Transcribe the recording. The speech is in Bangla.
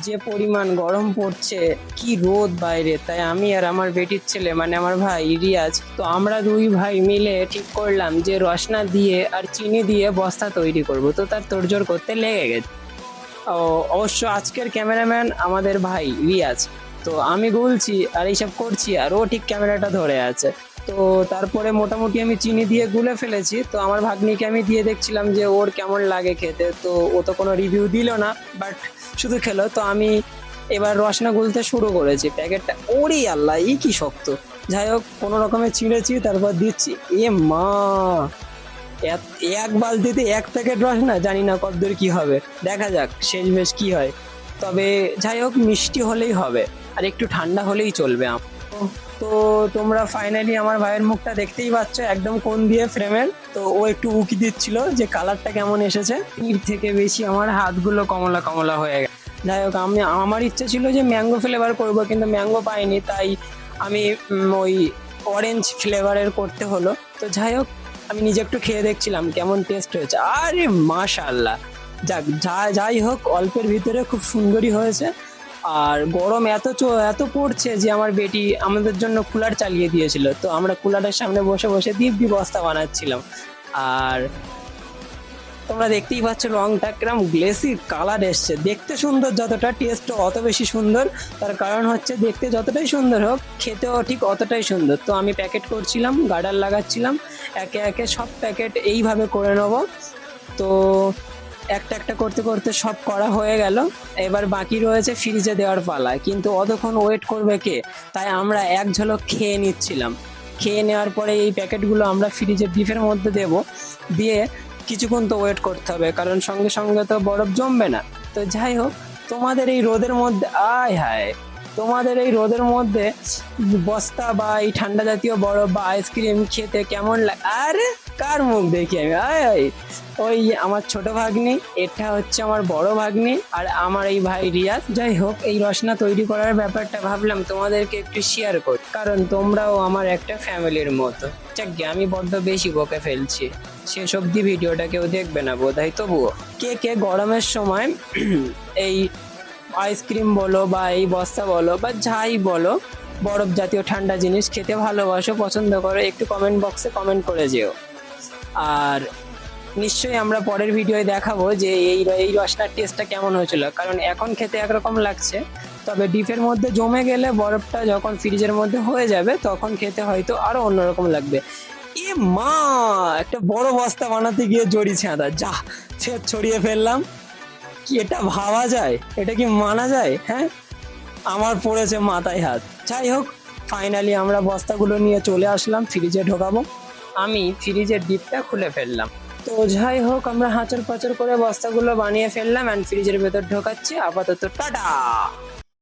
যে পরিমাণ গরম পড়ছে, কি রোদ বাইরে, তাই আমি আর আমার বেটির ছেলে মানে আমার ভাই রিয়াজ, তো আমরা দুই ভাই মিলে ঠিক করলাম যে রসনা দিয়ে আর চিনি দিয়ে বস্তা তৈরি করব। তো তার তোড়জোড় করতে লেগে গেছে। ও, অবশ্য আজকের ক্যামেরাম্যান আমাদের ভাই রিয়াজ। তো আমি গুলছি আর এইসব করছি আর ও ঠিক ক্যামেরাটা ধরে আছে। তো তারপরে মোটামুটি আমি চিনি দিয়ে গুলে ফেলেছি। তো আমার ভাগ্নিকে আমি দিয়ে দেখছিলাম যে ওর কেমন লাগে খেতে। তো ও তো কোনো রিভিউ দিল না, বাট শুধু খেলো। তো আমি এবার রসনা গুলতে শুরু করেছি প্যাকেটটা। ওরে আল্লাহ, এই কি শক্ত! যাই হোক, কোনো রকমে ছিঁড়েছি, তারপর দিচ্ছি। এ মা, এক বালতিতে এক প্যাকেট রসনা, জানি না কতদূর কি হবে, দেখা যাক শেষ বেশ কি হয়। তবে যাই হোক, মিষ্টি হলেই হবে আর একটু ঠান্ডা হলেই চলবে তো তোমরা ফাইনালি আমার ভাইয়ের মুখটা দেখতেই পাচ্ছ, একদম কোণ দিয়ে ফ্রেমের। তো ও একটু উকি দিচ্ছিল যে কালারটা কেমন এসেছে। এর থেকে বেশি আমার হাতগুলো কমলা কমলা হয়ে গেছে। যাই হোক, আমার ইচ্ছে ছিল যে ম্যাঙ্গো ফ্লেভার করব, কিন্তু ম্যাঙ্গো পাইনি, তাই আমি ওই অরেঞ্জ ফ্লেভারের করতে হলো। তো যাই হোক, আমি নিজে একটু খেয়ে দেখছিলাম কেমন টেস্ট হয়েছে। আরে মাশাআল্লাহ! যাক, যাই হোক, অল্পের ভিতরে খুব সুন্দরই হয়েছে। আর গরম এত পড়ছে যে আমার বেটি আমাদের জন্য কুলার চালিয়ে দিয়েছিল। তো আমরা কুলারের সামনে বসে বসে দিব্যি বস্তা বানাচ্ছিলাম। আর তোমরা দেখতেই পাচ্ছ রংটা কিরম গ্লেসি কালার এসছে। দেখতে সুন্দর যতটা, টেস্ট অত বেশি সুন্দর। তার কারণ হচ্ছে দেখতে যতটাই সুন্দর হোক, খেতেও ঠিক অতটাই সুন্দর। তো আমি প্যাকেট করছিলাম, গার্ডার লাগাচ্ছিলাম, একে একে সব প্যাকেট এইভাবে করে নেবো। তো একটা একটা করতে করতে সব করা হয়ে গেল। এবার বাকি রয়েছে ফ্রিজে দেওয়ার পালা, কিন্তু অতক্ষণ ওয়েট করবে কে? তাই আমরা এক ঝলক খেয়ে নিচ্ছিলাম। খেয়ে নেওয়ার পরে এই প্যাকেটগুলো আমরা ফ্রিজের ডিপের মধ্যে দেব, দিয়ে কিছুক্ষণ তো ওয়েট করতে হবে, কারণ সঙ্গে সঙ্গে তো বরফ জমবে না। তো যাই হোক, তোমাদের এই রোদের মধ্যে, আয় হায়, তোমাদের এই রোদের মধ্যে বস্তা বা এই ঠান্ডা জাতীয় বরফ বা আইসক্রিম খেতে কেমন লাগে? আরে কার মুখ দেখি আমি? আয় আয়, ওই আমার ছোট ভাগ্নি, এটা হচ্ছে আমার বড় ভাগ্নি, আর আমার এই ভাই রিয়াজ। যাই হোক, এই রসনা তৈরি করার ব্যাপারটা ভাবলাম তোমাদেরকে একটু শেয়ার করি, কারণ তোমরাও আমার একটা ফ্যামিলির মতো। যাক, আমি বড্ড বেশি বকে ফেলছি, শেষ অব্দি ভিডিওটা কেউ দেখবে না বোধহয়। তবুও কে কে গরমের সময় এই আইসক্রিম বলো বা এই বস্তা বলো বা যাই বলো, বরফ জাতীয় ঠান্ডা জিনিস খেতে ভালোবাসো, পছন্দ করো, একটু কমেন্ট বক্সে কমেন্ট করে যেও। আর নিশ্চয়ই আমরা পরের ভিডিওয়ে দেখাবো যে এই রসনার টেস্টটা কেমন হয়েছিল, কারণ এখন খেতে একরকম লাগছে, তবে ডিপের মধ্যে জমে গেলে বরফটা যখন ফ্রিজের মধ্যে হয়ে যাবে তখন খেতে হয়তো আরো অন্যরকম লাগবে। এ মা, একটা বড় বস্তা বানাতে গিয়ে জড়ি ছেঁদা, যা ছেদ ছড়িয়ে ফেললাম। কি এটা ভাবা যায়? এটা কি মানা যায়? হ্যাঁ, আমার পড়েছে মাথায় হাত। যাই হোক, ফাইনালি আমরা বস্তাগুলো নিয়ে চলে আসলাম, ফ্রিজে ঢোকাবো। আমি ফ্রিজের ডিপটা খুলে ফেললাম। তো যাই হোক, আমরা হাঁচর পাচর করে বস্তাগুলো বানিয়ে ফেললাম অ্যান্ড ফ্রিজের ভেতর ঢোকাচ্ছি। আপাতত টাটা।